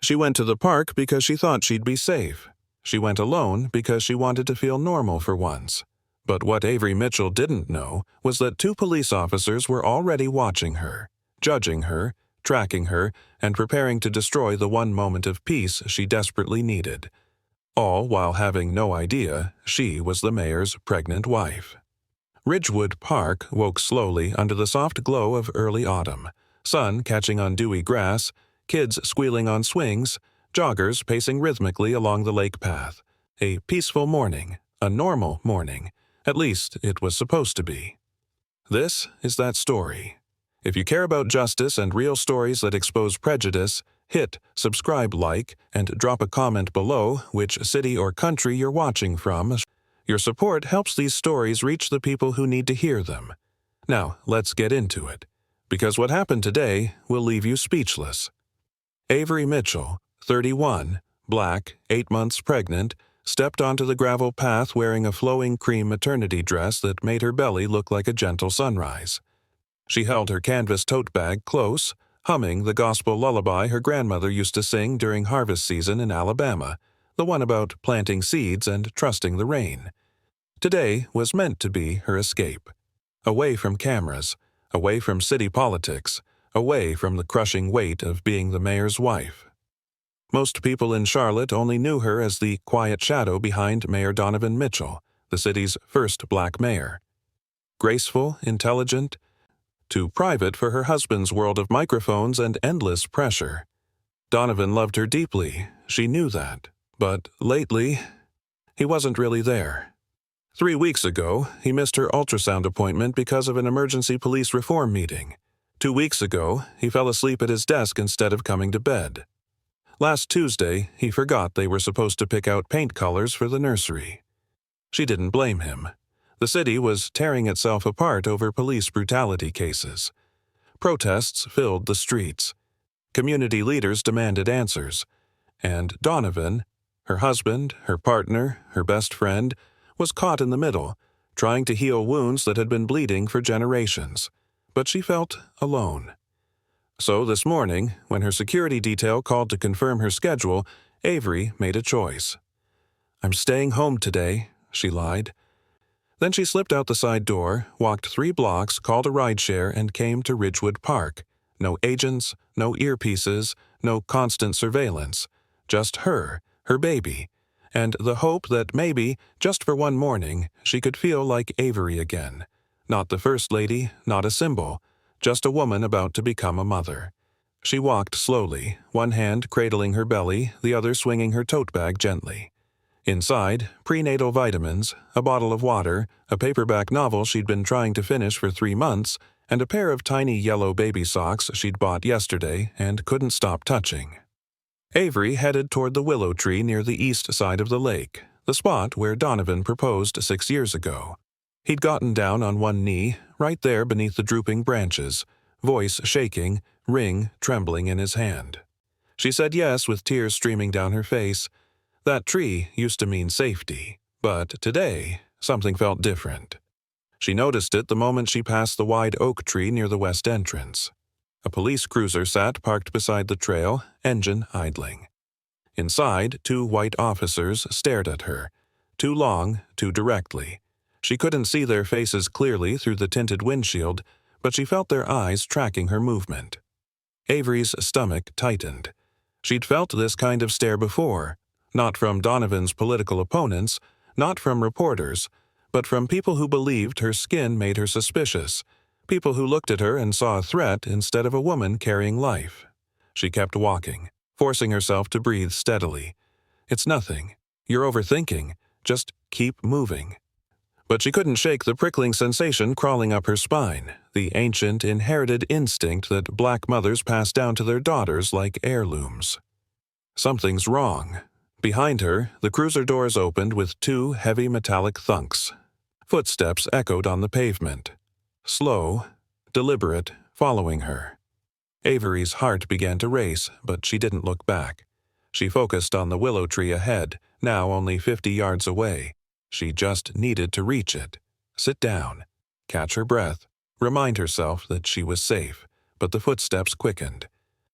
She went to the park because she thought she'd be safe. She went alone because she wanted to feel normal for once. But what Avery Mitchell didn't know was that 2 police officers were already watching her, judging her, tracking her, and preparing to destroy the one moment of peace she desperately needed. All while having no idea she was the mayor's pregnant wife. Ridgewood Park woke slowly under the soft glow of early autumn, sun catching on dewy grass, kids squealing on swings, joggers pacing rhythmically along the lake path. A peaceful morning, a normal morning. At least it was supposed to be. This is that story. If you care about justice and real stories that expose prejudice, hit subscribe, like, and drop a comment below which city or country you're watching from. Your support helps these stories reach the people who need to hear them. Now, let's get into it, because what happened today will leave you speechless. Avery Mitchell, 31, black, 8 months pregnant, stepped onto the gravel path wearing a flowing cream maternity dress that made her belly look like a gentle sunrise. She held her canvas tote bag close, humming the gospel lullaby her grandmother used to sing during harvest season in Alabama, the one about planting seeds and trusting the rain. Today was meant to be her escape. Away from cameras, away from city politics, away from the crushing weight of being the mayor's wife. Most people in Charlotte only knew her as the quiet shadow behind Mayor Donovan Mitchell, the city's first black mayor. Graceful, intelligent, too private for her husband's world of microphones and endless pressure. Donovan loved her deeply, she knew that, but lately, he wasn't really there. 3 weeks ago, he missed her ultrasound appointment because of an emergency police reform meeting. 2 weeks ago, he fell asleep at his desk instead of coming to bed. Last Tuesday, he forgot they were supposed to pick out paint colors for the nursery. She didn't blame him. The city was tearing itself apart over police brutality cases. Protests filled the streets. Community leaders demanded answers. And Donovan, her husband, her partner, her best friend, was caught in the middle, trying to heal wounds that had been bleeding for generations. But she felt alone. So this morning, when her security detail called to confirm her schedule, Avery made a choice. "I'm staying home today," she lied. Then she slipped out the side door, walked 3 blocks, called a rideshare, and came to Ridgewood Park. No agents, no earpieces, no constant surveillance. Just her baby, and the hope that maybe, just for one morning, she could feel like Avery again. Not the First Lady, not a symbol, just a woman about to become a mother. She walked slowly, one hand cradling her belly, the other swinging her tote bag gently. Inside, prenatal vitamins, a bottle of water, a paperback novel she'd been trying to finish for 3 months, and a pair of tiny yellow baby socks she'd bought yesterday and couldn't stop touching. Avery headed toward the willow tree near the east side of the lake, the spot where Donovan proposed 6 years ago. He'd gotten down on one knee, right there beneath the drooping branches, voice shaking, ring trembling in his hand. She said yes with tears streaming down her face. That tree used to mean safety, but today something felt different. She noticed it the moment she passed the wide oak tree near the west entrance. A police cruiser sat parked beside the trail, engine idling. Inside, 2 white officers stared at her, too long, too directly. She couldn't see their faces clearly through the tinted windshield, but she felt their eyes tracking her movement. Avery's stomach tightened. She'd felt this kind of stare before, not from Donovan's political opponents, not from reporters, but from people who believed her skin made her suspicious, people who looked at her and saw a threat instead of a woman carrying life. She kept walking, forcing herself to breathe steadily. "It's nothing. You're overthinking. Just keep moving." But she couldn't shake the prickling sensation crawling up her spine, the ancient, inherited instinct that black mothers pass down to their daughters like heirlooms. Something's wrong. Behind her, the cruiser doors opened with 2 heavy metallic thunks. Footsteps echoed on the pavement. Slow, deliberate, following her. Avery's heart began to race, but she didn't look back. She focused on the willow tree ahead, now only 50 yards away. She just needed to reach it. Sit down, catch her breath, remind herself that she was safe, but the footsteps quickened.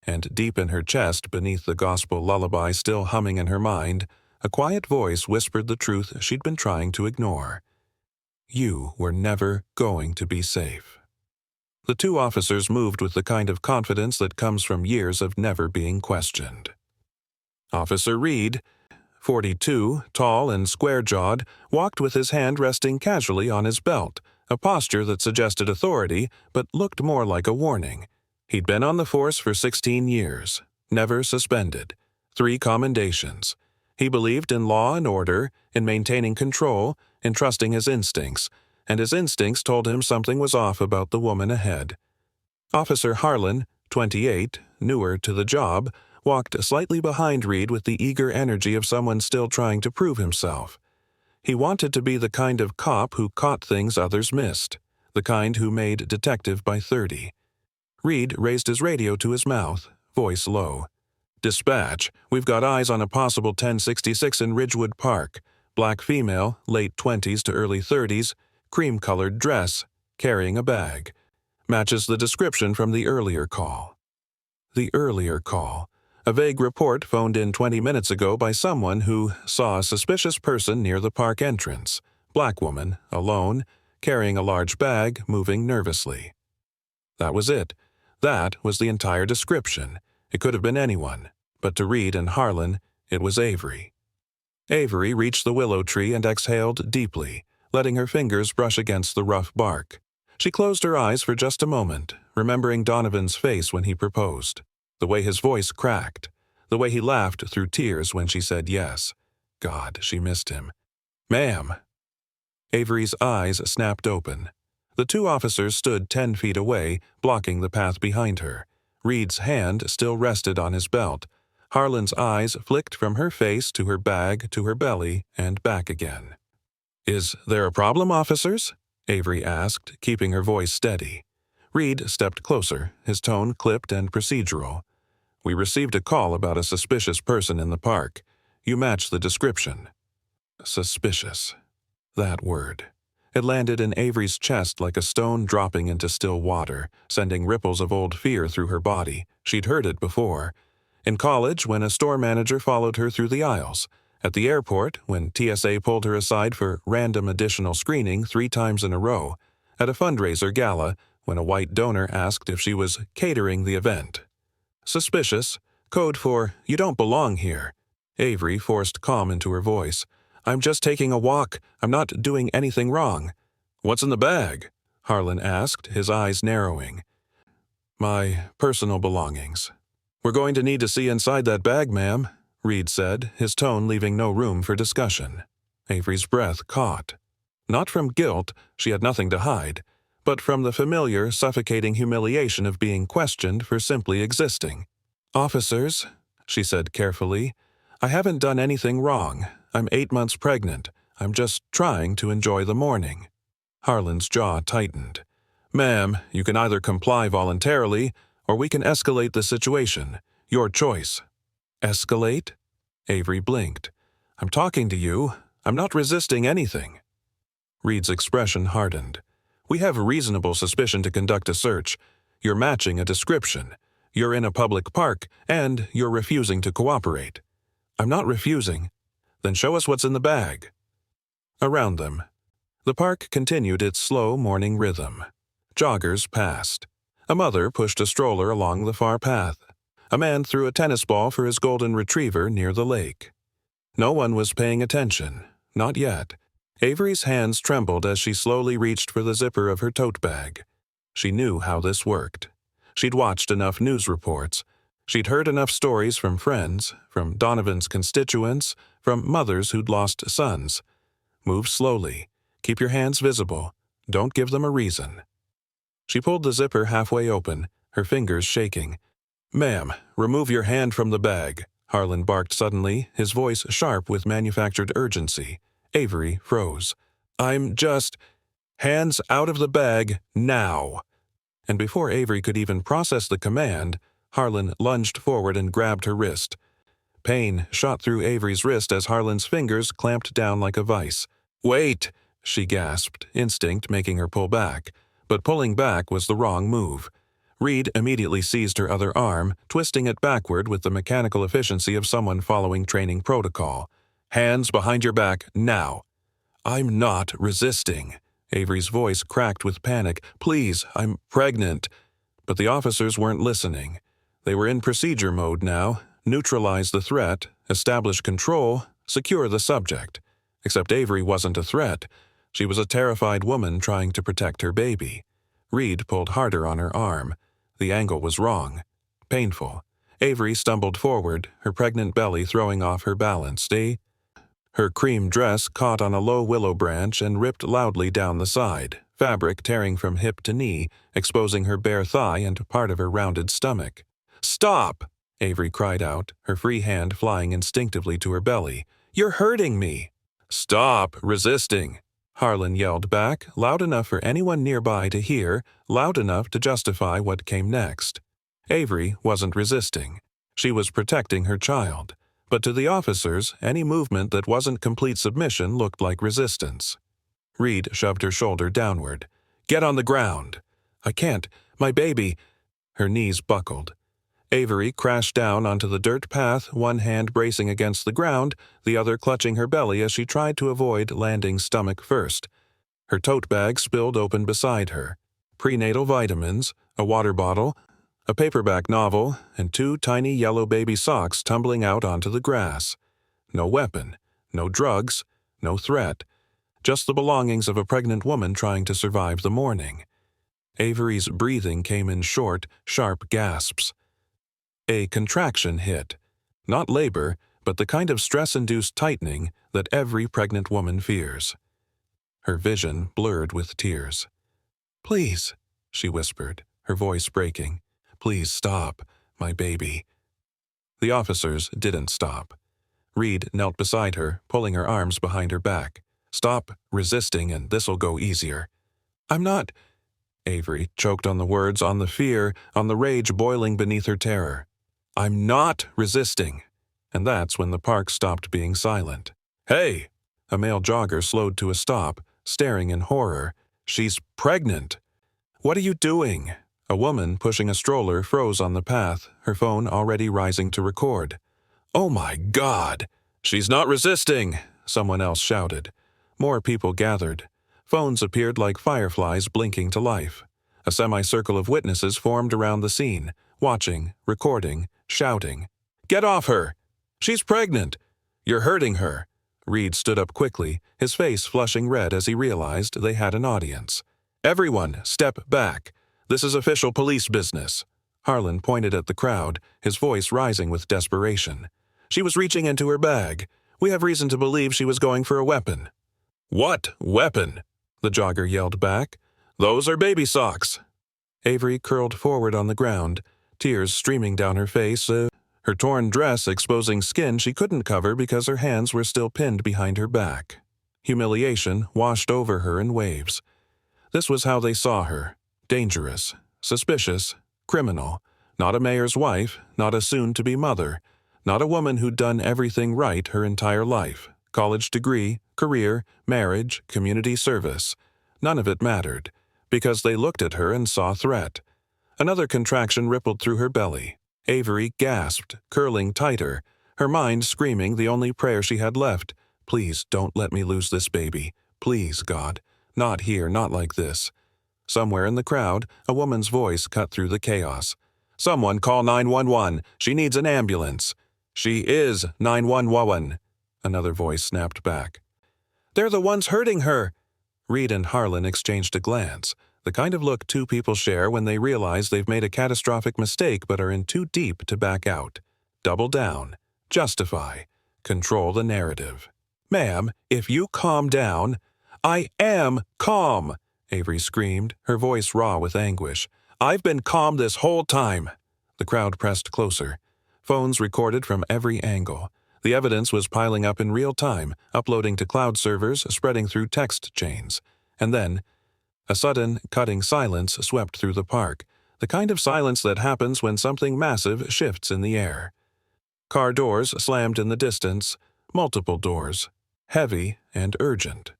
and deep in her chest beneath the gospel lullaby still humming in her mind, a quiet voice whispered the truth she'd been trying to ignore. You were never going to be safe. The two officers moved with the kind of confidence that comes from years of never being questioned. Officer Reed, 42, tall and square-jawed, walked with his hand resting casually on his belt, a posture that suggested authority but looked more like a warning. He'd been on the force for 16 years, never suspended, 3 commendations. He believed in law and order, in maintaining control, in trusting his instincts, and his instincts told him something was off about the woman ahead. Officer Harlan, 28, newer to the job, walked slightly behind Reed with the eager energy of someone still trying to prove himself. He wanted to be the kind of cop who caught things others missed, the kind who made detective by 30. Reed raised his radio to his mouth, voice low. Dispatch, we've got eyes on a possible 1066 in Ridgewood Park. Black female, late 20s to early 30s, cream-colored dress, carrying a bag. Matches the description from the earlier call. The earlier call. A vague report phoned in 20 minutes ago by someone who saw a suspicious person near the park entrance. Black woman, alone, carrying a large bag, moving nervously. That was it. That was the entire description. It could have been anyone, but to Reed and Harlan, it was Avery. Avery reached the willow tree and exhaled deeply, letting her fingers brush against the rough bark. She closed her eyes for just a moment, remembering Donovan's face when he proposed, the way his voice cracked, the way he laughed through tears when she said yes. God, she missed him. Ma'am. Avery's eyes snapped open. The two officers stood 10 feet away, blocking the path behind her. Reed's hand still rested on his belt. Harlan's eyes flicked from her face to her bag to her belly and back again. Is there a problem, officers? Avery asked, keeping her voice steady. Reed stepped closer, his tone clipped and procedural. We received a call about a suspicious person in the park. You match the description. Suspicious. That word. It landed in Avery's chest like a stone dropping into still water, sending ripples of old fear through her body. She'd heard it before. In college, when a store manager followed her through the aisles. At the airport, when TSA pulled her aside for random additional screening 3 times in a row. At a fundraiser gala, when a white donor asked if she was catering the event. Suspicious, code for, you don't belong here. Avery forced calm into her voice. I'm just taking a walk. I'm not doing anything wrong. What's in the bag? Harlan asked, his eyes narrowing. My personal belongings. We're going to need to see inside that bag, ma'am, Reed said, his tone leaving no room for discussion. Avery's breath caught. Not from guilt, she had nothing to hide, but from the familiar, suffocating humiliation of being questioned for simply existing. Officers, she said carefully, I haven't done anything wrong. I'm 8 months pregnant. I'm just trying to enjoy the morning. Harlan's jaw tightened. Ma'am, you can either comply voluntarily, or we can escalate the situation. Your choice. Escalate? Avery blinked. I'm talking to you. I'm not resisting anything. Reed's expression hardened. We have reasonable suspicion to conduct a search. You're matching a description. You're in a public park, and you're refusing to cooperate. I'm not refusing. Then show us what's in the bag. Around them. The park continued its slow morning rhythm. Joggers passed. A mother pushed a stroller along the far path. A man threw a tennis ball for his golden retriever near the lake. No one was paying attention. Not yet. Avery's hands trembled as she slowly reached for the zipper of her tote bag. She knew how this worked. She'd watched enough news reports. She'd heard enough stories from friends, from Donovan's constituents, from mothers who'd lost sons. Move slowly. Keep your hands visible. Don't give them a reason. She pulled the zipper halfway open, her fingers shaking. Ma'am, remove your hand from the bag, Harlan barked suddenly, his voice sharp with manufactured urgency. Avery froze. I'm just... Hands out of the bag, now. And before Avery could even process the command, Harlan lunged forward and grabbed her wrist. Pain shot through Avery's wrist as Harlan's fingers clamped down like a vice. Wait, she gasped, instinct making her pull back. But pulling back was the wrong move. Reed immediately seized her other arm, twisting it backward with the mechanical efficiency of someone following training protocol. "Hands behind your back, now." "I'm not resisting." Avery's voice cracked with panic. "Please, I'm pregnant." But the officers weren't listening. They were in procedure mode now. Neutralize the threat, establish control, secure the subject. Except Avery wasn't a threat. She was a terrified woman trying to protect her baby. Reed pulled harder on her arm. The angle was wrong. Painful. Avery stumbled forward, her pregnant belly throwing off her balance. Her cream dress caught on a low willow branch and ripped loudly down the side, fabric tearing from hip to knee, exposing her bare thigh and part of her rounded stomach. "Stop!" Avery cried out, her free hand flying instinctively to her belly. "You're hurting me!" "Stop resisting!" Harlan yelled back, loud enough for anyone nearby to hear, loud enough to justify what came next. Avery wasn't resisting. She was protecting her child. But to the officers, any movement that wasn't complete submission looked like resistance. Reed shoved her shoulder downward. "Get on the ground." "I can't. My baby." Her knees buckled. Avery crashed down onto the dirt path, one hand bracing against the ground, the other clutching her belly as she tried to avoid landing stomach first. Her tote bag spilled open beside her. Prenatal vitamins, a water bottle, a paperback novel, and 2 tiny yellow baby socks tumbling out onto the grass. No weapon, no drugs, no threat. Just the belongings of a pregnant woman trying to survive the morning. Avery's breathing came in short, sharp gasps. A contraction hit. Not labor, but the kind of stress-induced tightening that every pregnant woman fears. Her vision blurred with tears. "Please," she whispered, her voice breaking. "Please stop, my baby." The officers didn't stop. Reed knelt beside her, pulling her arms behind her back. "Stop resisting and this'll go easier." "I'm not—" Avery choked on the words, on the fear, on the rage boiling beneath her terror. "I'm not resisting." And that's when the park stopped being silent. "Hey!" A male jogger slowed to a stop, staring in horror. "She's pregnant!" "What are you doing?" A woman pushing a stroller froze on the path, her phone already rising to record. "Oh my God!" "She's not resisting!" someone else shouted. More people gathered. Phones appeared like fireflies blinking to life. A semicircle of witnesses formed around the scene, watching, recording, shouting. "Get off her! She's pregnant! You're hurting her!" Reed stood up quickly, his face flushing red as he realized they had an audience. "Everyone, step back. This is official police business." Harlan pointed at the crowd, his voice rising with desperation. "She was reaching into her bag. We have reason to believe she was going for a weapon." "What weapon?" the jogger yelled back. "Those are baby socks." Avery curled forward on the ground, tears streaming down her face, her torn dress exposing skin she couldn't cover because her hands were still pinned behind her back. Humiliation washed over her in waves. This was how they saw her. Dangerous, suspicious, criminal. Not a mayor's wife, not a soon-to-be mother, not a woman who'd done everything right her entire life. College degree, career, marriage, community service. None of it mattered, because they looked at her and saw threat. Another contraction rippled through her belly. Avery gasped, curling tighter, her mind screaming the only prayer she had left. "Please don't let me lose this baby. Please, God. Not here, not like this." Somewhere in the crowd, a woman's voice cut through the chaos. "Someone call 911. She needs an ambulance." "She is 911," another voice snapped back. "They're the ones hurting her." Reed and Harlan exchanged a glance, the kind of look two people share when they realize they've made a catastrophic mistake but are in too deep to back out. Double down. Justify. Control the narrative. "Ma'am, if you calm down—" "I am calm!" Avery screamed, her voice raw with anguish. "I've been calm this whole time." The crowd pressed closer. Phones recorded from every angle. The evidence was piling up in real time, uploading to cloud servers, spreading through text chains. And then, a sudden, cutting silence swept through the park, the kind of silence that happens when something massive shifts in the air. Car doors slammed in the distance, multiple doors, heavy and urgent.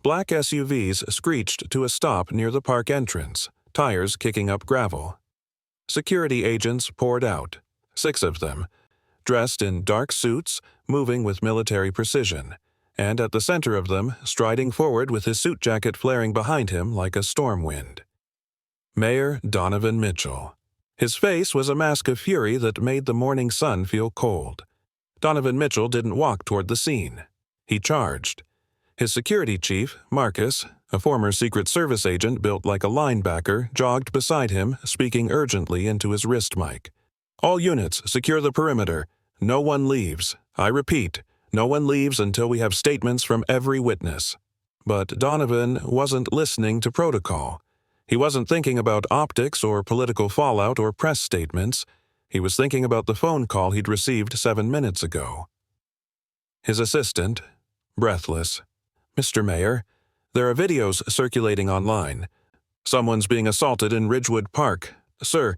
Black SUVs screeched to a stop near the park entrance, tires kicking up gravel. Security agents poured out, 6 of them, dressed in dark suits, moving with military precision, and at the center of them, striding forward with his suit jacket flaring behind him like a storm wind. Mayor Donovan Mitchell. His face was a mask of fury that made the morning sun feel cold. Donovan Mitchell didn't walk toward the scene. He charged. His security chief, Marcus, a former Secret Service agent built like a linebacker, jogged beside him, speaking urgently into his wrist mic. "All units, secure the perimeter. No one leaves. I repeat, no one leaves until we have statements from every witness." But Donovan wasn't listening to protocol. He wasn't thinking about optics or political fallout or press statements. He was thinking about the phone call he'd received 7 minutes ago. His assistant, breathless. "Mr. Mayor, there are videos circulating online. Someone's being assaulted in Ridgewood Park. Sir,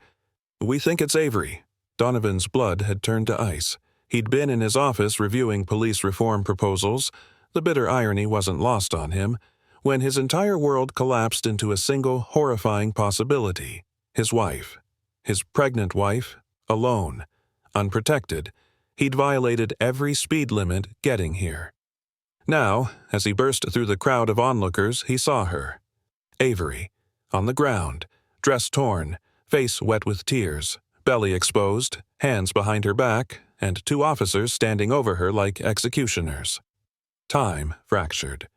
we think it's Avery." Donovan's blood had turned to ice. He'd been in his office reviewing police reform proposals. The bitter irony wasn't lost on him, when his entire world collapsed into a single horrifying possibility. His wife. His pregnant wife, alone, unprotected. He'd violated every speed limit getting here. Now, as he burst through the crowd of onlookers, he saw her. Avery, on the ground, dress torn, face wet with tears, belly exposed, hands behind her back, and 2 officers standing over her like executioners. Time fractured.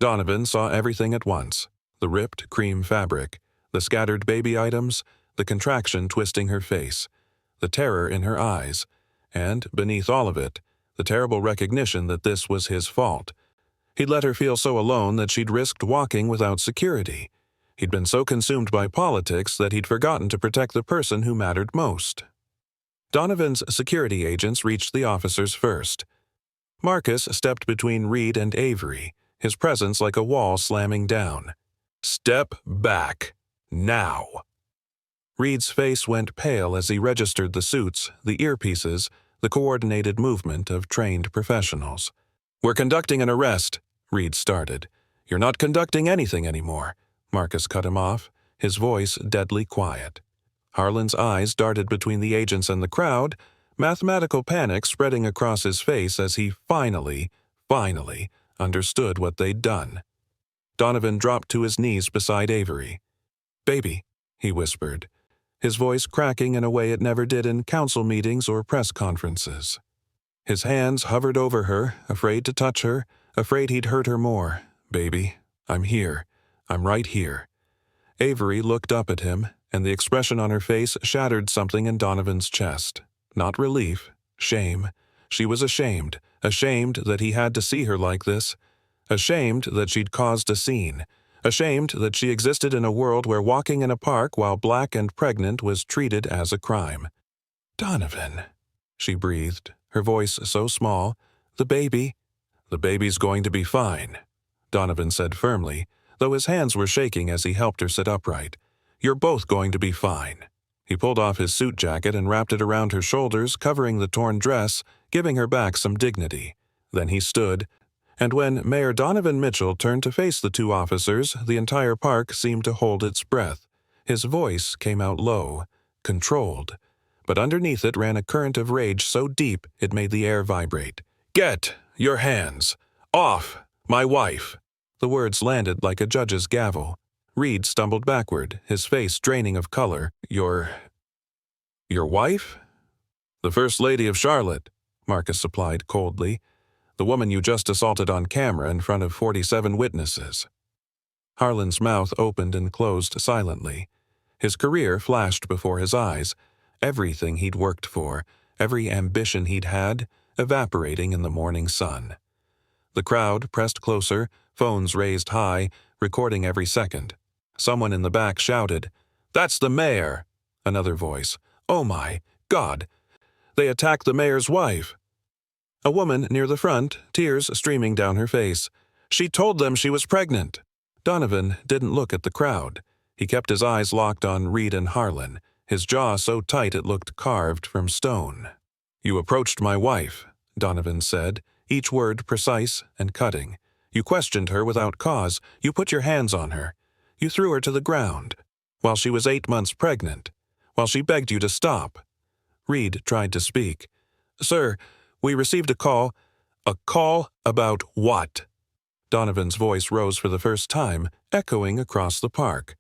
Donovan saw everything at once: the ripped cream fabric, the scattered baby items, the contraction twisting her face, the terror in her eyes, and, beneath all of it, the terrible recognition that this was his fault. He'd let her feel so alone that she'd risked walking without security. He'd been so consumed by politics that he'd forgotten to protect the person who mattered most. Donovan's security agents reached the officers first. Marcus stepped between Reed and Avery, his presence like a wall slamming down. "Step back. Now." Reed's face went pale as he registered the suits, the earpieces, the coordinated movement of trained professionals. "We're conducting an arrest," Reed started. "You're not conducting anything anymore," Marcus cut him off, his voice deadly quiet. Harlan's eyes darted between the agents and the crowd, mathematical panic spreading across his face as he finally understood what they'd done. Donovan dropped to his knees beside Avery. "Baby," he whispered, his voice cracking in a way it never did in council meetings or press conferences. His hands hovered over her, afraid to touch her, afraid he'd hurt her more. "Baby, I'm here. I'm right here." Avery looked up at him, and the expression on her face shattered something in Donovan's chest. Not relief, shame. She was ashamed that he had to see her like this, ashamed that she'd caused a scene, ashamed that she existed in a world where walking in a park while black and pregnant was treated as a crime. "Donovan," she breathed, her voice so small. "The baby." "The baby's going to be fine," Donovan said firmly, though his hands were shaking as he helped her sit upright. "You're both going to be fine." He pulled off his suit jacket and wrapped it around her shoulders, covering the torn dress, giving her back some dignity. Then he stood, and when Mayor Donovan Mitchell turned to face the 2 officers, the entire park seemed to hold its breath. His voice came out low, controlled, but underneath it ran a current of rage so deep it made the air vibrate. "Get your hands off my wife." The words landed like a judge's gavel. Reed stumbled backward, his face draining of color. Your wife?" "The First Lady of Charlotte," Marcus supplied coldly. "The woman you just assaulted on camera in front of 47 witnesses." Harlan's mouth opened and closed silently. His career flashed before his eyes, everything he'd worked for, every ambition he'd had, evaporating in the morning sun. The crowd pressed closer, phones raised high, recording every second. Someone in the back shouted, "That's the mayor!" Another voice, "Oh my God! They attacked the mayor's wife!" A woman near the front, tears streaming down her face. "She told them she was pregnant." Donovan didn't look at the crowd. He kept his eyes locked on Reed and Harlan, his jaw so tight it looked carved from stone. "You approached my wife," Donovan said, each word precise and cutting. "You questioned her without cause. You put your hands on her. You threw her to the ground. While she was 8 months pregnant. while she begged you to stop. Reed tried to speak. Sir, we received a call. A call about what? Donovan's voice rose for the first time, echoing across the park.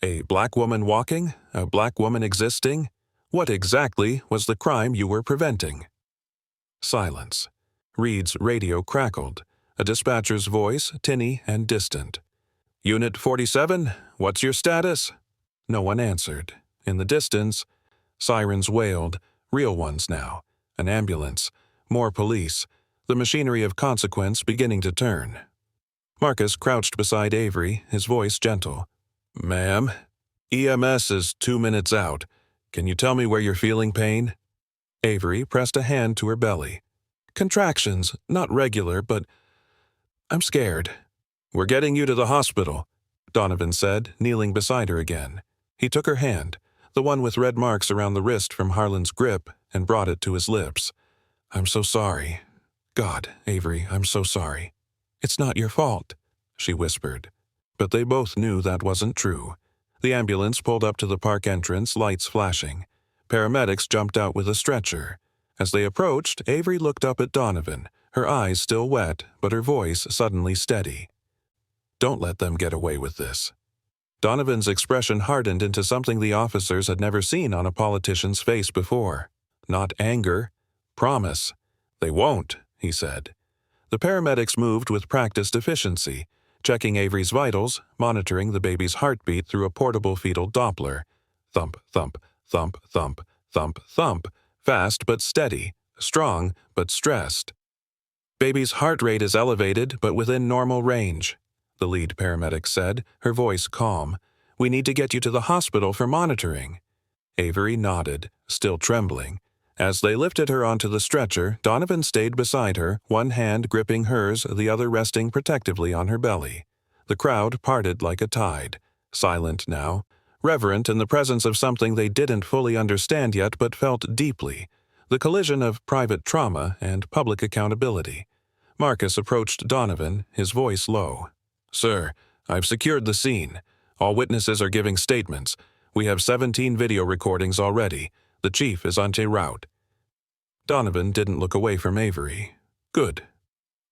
A black woman walking? A black woman existing? What exactly was the crime you were preventing? Silence. Reed's radio crackled, a dispatcher's voice tinny and distant. Unit 47, what's your status? No one answered. In the distance, sirens wailed, real ones now. An ambulance, more police, the machinery of consequence beginning to turn. Marcus crouched beside Avery, his voice gentle. Ma'am, EMS is 2 minutes out. Can you tell me where you're feeling pain? Avery pressed a hand to her belly. Contractions, not regular, but I'm scared. We're getting you to the hospital, Donovan said, kneeling beside her again. He took her hand, the one with red marks around the wrist from Harlan's grip, and brought it to his lips. I'm so sorry. God, Avery, I'm so sorry. It's not your fault, she whispered. But they both knew that wasn't true. The ambulance pulled up to the park entrance, lights flashing. Paramedics jumped out with a stretcher. As they approached, Avery looked up at Donovan, her eyes still wet, but her voice suddenly steady. Don't let them get away with this. Donovan's expression hardened into something the officers had never seen on a politician's face before. Not anger, promise. They won't, he said. The paramedics moved with practiced efficiency, checking Avery's vitals, monitoring the baby's heartbeat through a portable fetal Doppler. Thump, thump, thump, thump, thump, thump, fast but steady, strong but stressed. Baby's heart rate is elevated but within normal range, the lead paramedic said, her voice calm. We need to get you to the hospital for monitoring. Avery nodded, still trembling. As they lifted her onto the stretcher, Donovan stayed beside her, one hand gripping hers, the other resting protectively on her belly. The crowd parted like a tide, silent now, reverent in the presence of something they didn't fully understand yet but felt deeply, the collision of private trauma and public accountability. Marcus approached Donovan, his voice low. Sir, I've secured the scene. All witnesses are giving statements. We have 17 video recordings already. The chief is en route. Donovan didn't look away from Avery. Good.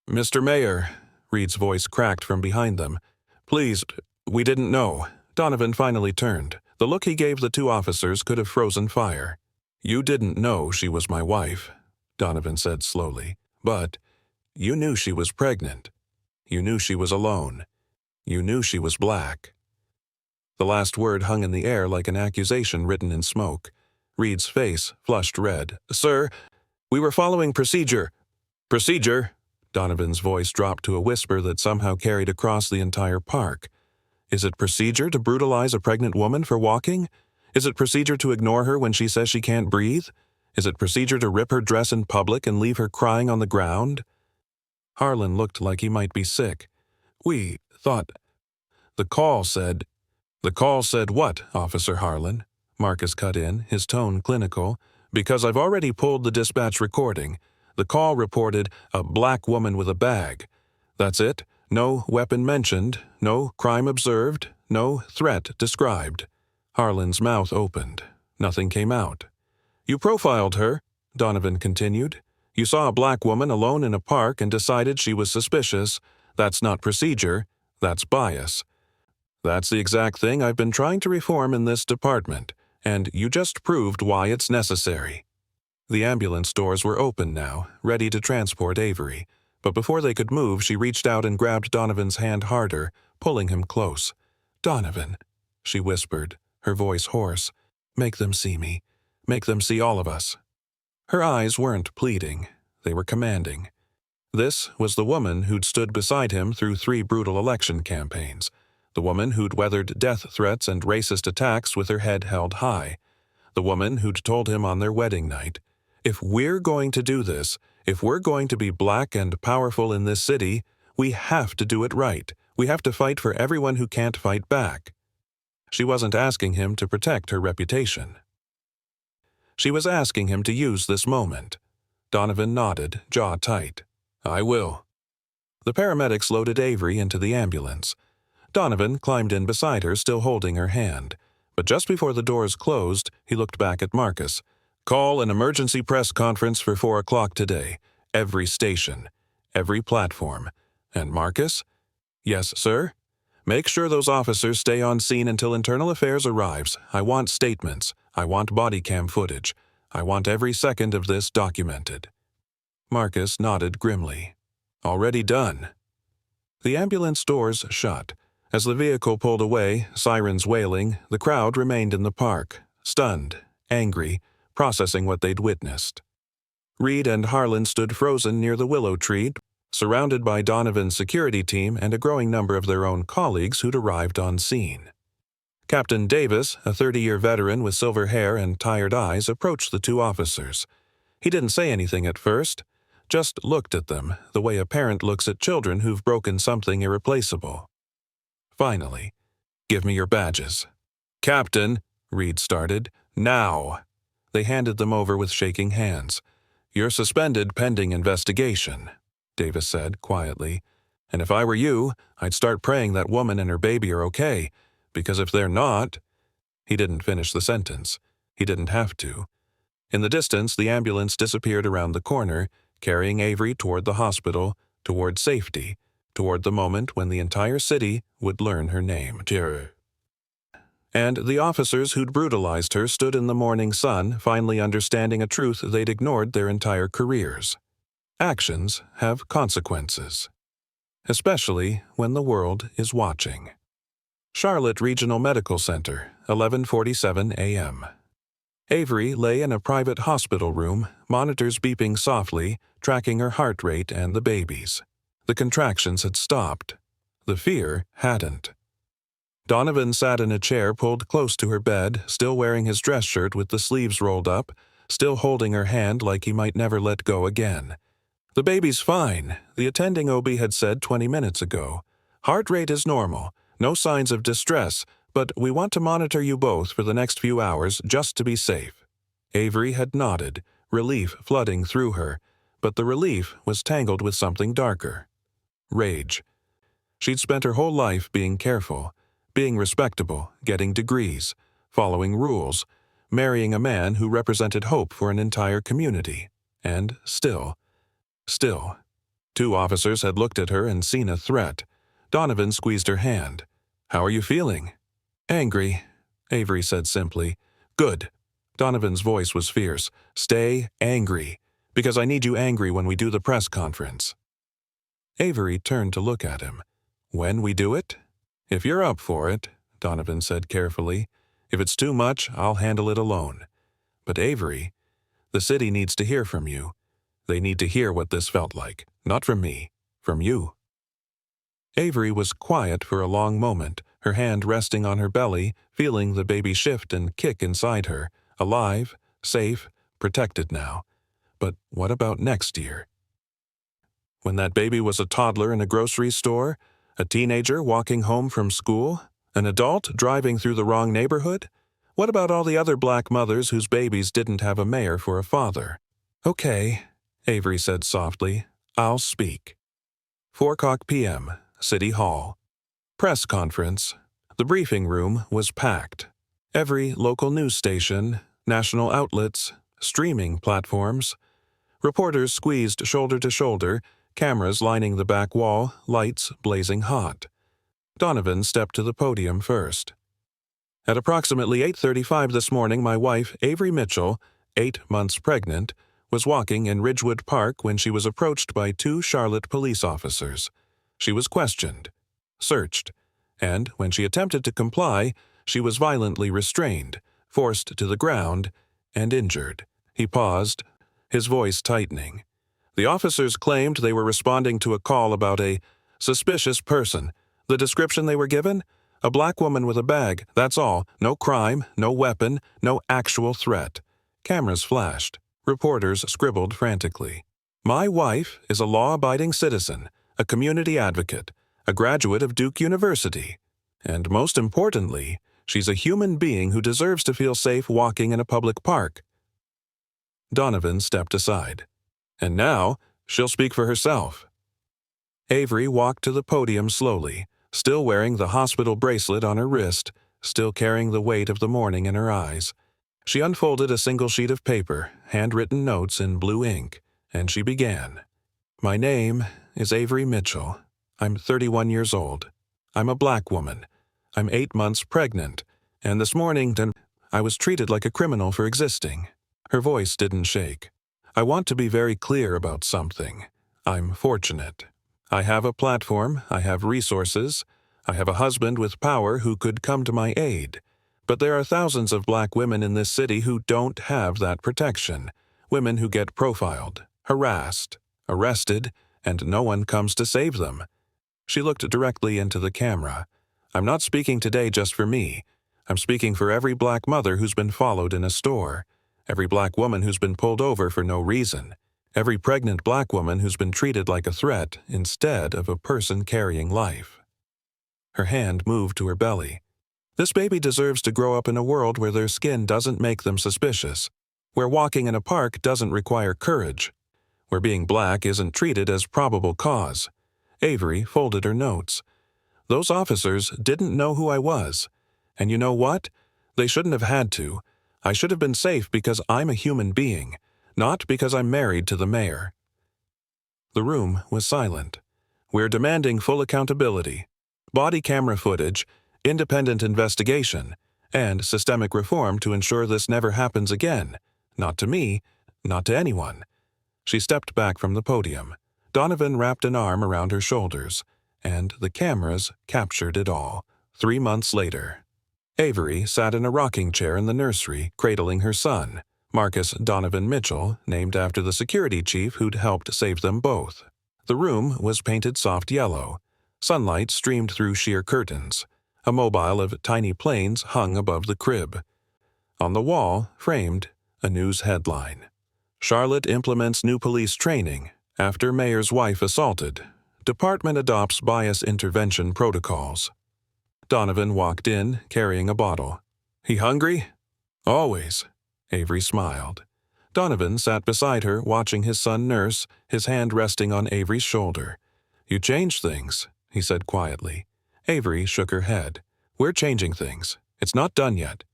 Mr. Mayor, Reed's voice cracked from behind them. Please, we didn't know. Donovan finally turned. The look he gave the two officers could have frozen fire. You didn't know she was my wife, Donovan said slowly. But you knew she was pregnant. You knew she was alone. You knew she was black. The last word hung in the air like an accusation written in smoke. Reed's face flushed red. Sir, we were following procedure. Procedure? Donovan's voice dropped to a whisper that somehow carried across the entire park. Is it procedure to brutalize a pregnant woman for walking? Is it procedure to ignore her when she says she can't breathe? Is it procedure to rip her dress in public and leave her crying on the ground? Harlan looked like he might be sick. We thought... The call said what, Officer Harlan? Marcus cut in, his tone clinical. Because I've already pulled the dispatch recording. The call reported a black woman with a bag. That's it. No weapon mentioned, no crime observed, no threat described. Harlan's mouth opened. Nothing came out. You profiled her, Donovan continued. You saw a black woman alone in a park and decided she was suspicious. That's not procedure. That's bias. That's the exact thing I've been trying to reform in this department, and you just proved why it's necessary. The ambulance doors were open now, ready to transport Avery, but before they could move, she reached out and grabbed Donovan's hand harder, pulling him close. Donovan, she whispered, her voice hoarse. Make them see me. Make them see all of us. Her eyes weren't pleading. They were commanding. This was the woman who'd stood beside him through 3 brutal election campaigns. The woman who'd weathered death threats and racist attacks with her head held high. The woman who'd told him on their wedding night, if we're going to do this, if we're going to be black and powerful in this city, we have to do it right. We have to fight for everyone who can't fight back. She wasn't asking him to protect her reputation. She was asking him to use this moment. Donovan nodded, jaw tight. I will. The paramedics loaded Avery into the ambulance. Donovan climbed in beside her, still holding her hand. But just before the doors closed, He looked back at Marcus. "Call an emergency press conference for 4 o'clock today. Every station. Every platform. And Marcus?" "Yes, sir?" "Make sure those officers stay on scene until Internal Affairs arrives. I want statements. I want body cam footage. I want every second of this documented." Marcus nodded grimly. "Already done." The ambulance doors shut. As the vehicle pulled away, sirens wailing, the crowd remained in the park, stunned, angry, processing what they'd witnessed. Reed and Harlan stood frozen near the willow tree, surrounded by Donovan's security team and a growing number of their own colleagues who'd arrived on scene. Captain Davis, a 30-year veteran with silver hair and tired eyes, approached the two officers. He didn't say anything at first, just looked at them, the way a parent looks at children who've broken something irreplaceable. Finally, "Give me your badges." "Captain," Reed started. "Now." They handed them over with shaking hands. "You're suspended pending investigation," Davis said quietly. "And if I were you, I'd start praying that woman and her baby are okay, because if they're not—" He didn't finish the sentence. He didn't have to. In the distance, the ambulance disappeared around the corner, carrying Avery toward the hospital, toward safety, toward the moment when the entire city would learn her name. And the officers who'd brutalized her stood in the morning sun, finally understanding a truth they'd ignored their entire careers. Actions have consequences, especially when the world is watching. Charlotte Regional Medical Center, 11:47 a.m. Avery lay in a private hospital room, monitors beeping softly, tracking her heart rate and the baby's. The contractions had stopped. The fear hadn't. Donovan sat in a chair pulled close to her bed, still wearing his dress shirt with the sleeves rolled up, still holding her hand like he might never let go again. "The baby's fine," the attending OB had said 20 minutes ago. "Heart rate is normal, no signs of distress, but we want to monitor you both for the next few hours just to be safe." Avery had nodded, relief flooding through her, but the relief was tangled with something darker. Rage. She'd spent her whole life being careful, being respectable, getting degrees, following rules, marrying a man who represented hope for an entire community. And still. Two officers had looked at her and seen a threat. Donovan squeezed her hand. "How are you feeling?" "Angry," Avery said simply. "Good." Donovan's voice was fierce. "Stay angry, because I need you angry when we do the press conference." Avery turned to look at him. "When we do it?" "If you're up for it," Donovan said carefully. "If it's too much, I'll handle it alone. But Avery, the city needs to hear from you. They need to hear what this felt like. Not from me, from you." Avery was quiet for a long moment, her hand resting on her belly, feeling the baby shift and kick inside her, alive, safe, protected now. But what about next year? When that baby was a toddler in a grocery store, a teenager walking home from school, an adult driving through the wrong neighborhood? What about all the other black mothers whose babies didn't have a mayor for a father? "Okay," Avery said softly. "I'll speak." 4:00 p.m., City Hall. Press conference. The briefing room was packed. Every local news station, national outlets, streaming platforms. Reporters squeezed shoulder to shoulder, cameras lining the back wall, lights blazing hot. Donovan stepped to the podium first. "At approximately 8:35 this morning, my wife, Avery Mitchell, 8 months pregnant, was walking in Ridgewood Park when she was approached by 2 Charlotte police officers. She was questioned, searched, and when she attempted to comply, she was violently restrained, forced to the ground, and injured." He paused, his voice tightening. "The officers claimed they were responding to a call about a suspicious person. The description they were given? A black woman with a bag, that's all. No crime, no weapon, no actual threat." Cameras flashed. Reporters scribbled frantically. "My wife is a law-abiding citizen, a community advocate, a graduate of Duke University. And most importantly, she's a human being who deserves to feel safe walking in a public park." Donovan stepped aside. "And now, she'll speak for herself." Avery walked to the podium slowly, still wearing the hospital bracelet on her wrist, still carrying the weight of the morning in her eyes. She unfolded a single sheet of paper, handwritten notes in blue ink, and she began. My name is Avery Mitchell. I'm 31 years old. I'm a black woman. I'm 8 months pregnant, and this morning I was treated like a criminal for existing. Her voice didn't shake. I want to be very clear about something. I'm fortunate. I have a platform, I have resources, I have a husband with power who could come to my aid. But there are thousands of black women in this city who don't have that protection. Women who get profiled, harassed, arrested, and no one comes to save them. She looked directly into the camera. I'm not speaking today just for me. I'm speaking for every black mother who's been followed in a store, every black woman who's been pulled over for no reason, every pregnant black woman who's been treated like a threat instead of a person carrying life. Her hand moved to her belly. This baby deserves to grow up in a world where their skin doesn't make them suspicious, where walking in a park doesn't require courage, where being black isn't treated as probable cause. Avery folded her notes. Those officers didn't know who I was. And you know what? They shouldn't have had to. I should have been safe because I'm a human being, not because I'm married to the mayor. The room was silent. We're demanding full accountability, body camera footage, independent investigation, and systemic reform to ensure this never happens again. Not to me, not to anyone. She stepped back from the podium. Donovan wrapped an arm around her shoulders, and the cameras captured it all. 3 months later. Avery sat in a rocking chair in the nursery, cradling her son, Marcus Donovan Mitchell, named after the security chief who'd helped save them both. The room was painted soft yellow. Sunlight streamed through sheer curtains. A mobile of tiny planes hung above the crib. On the wall, framed, a news headline. Charlotte implements new police training after mayor's wife assaulted. Department adopts bias intervention protocols. Donovan walked in, carrying a bottle. He hungry? Always. Avery smiled. Donovan sat beside her, watching his son nurse, his hand resting on Avery's shoulder. You changed things, he said quietly. Avery shook her head. We're changing things. It's not done yet.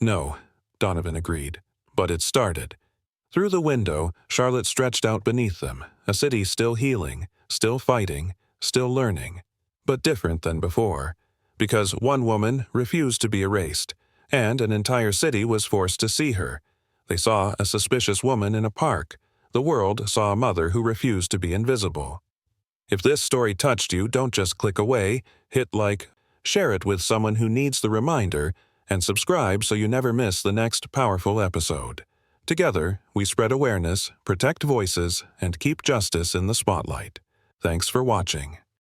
No, Donovan agreed. But it started. Through the window, Charlotte stretched out beneath them, a city still healing, still fighting, still learning. But different than before. Because one woman refused to be erased, and an entire city was forced to see her. They saw a suspicious woman in a park. The world saw a mother who refused to be invisible. If this story touched you, don't just click away, hit like, share it with someone who needs the reminder, and subscribe so you never miss the next powerful episode. Together, we spread awareness, protect voices, and keep justice in the spotlight. Thanks for watching.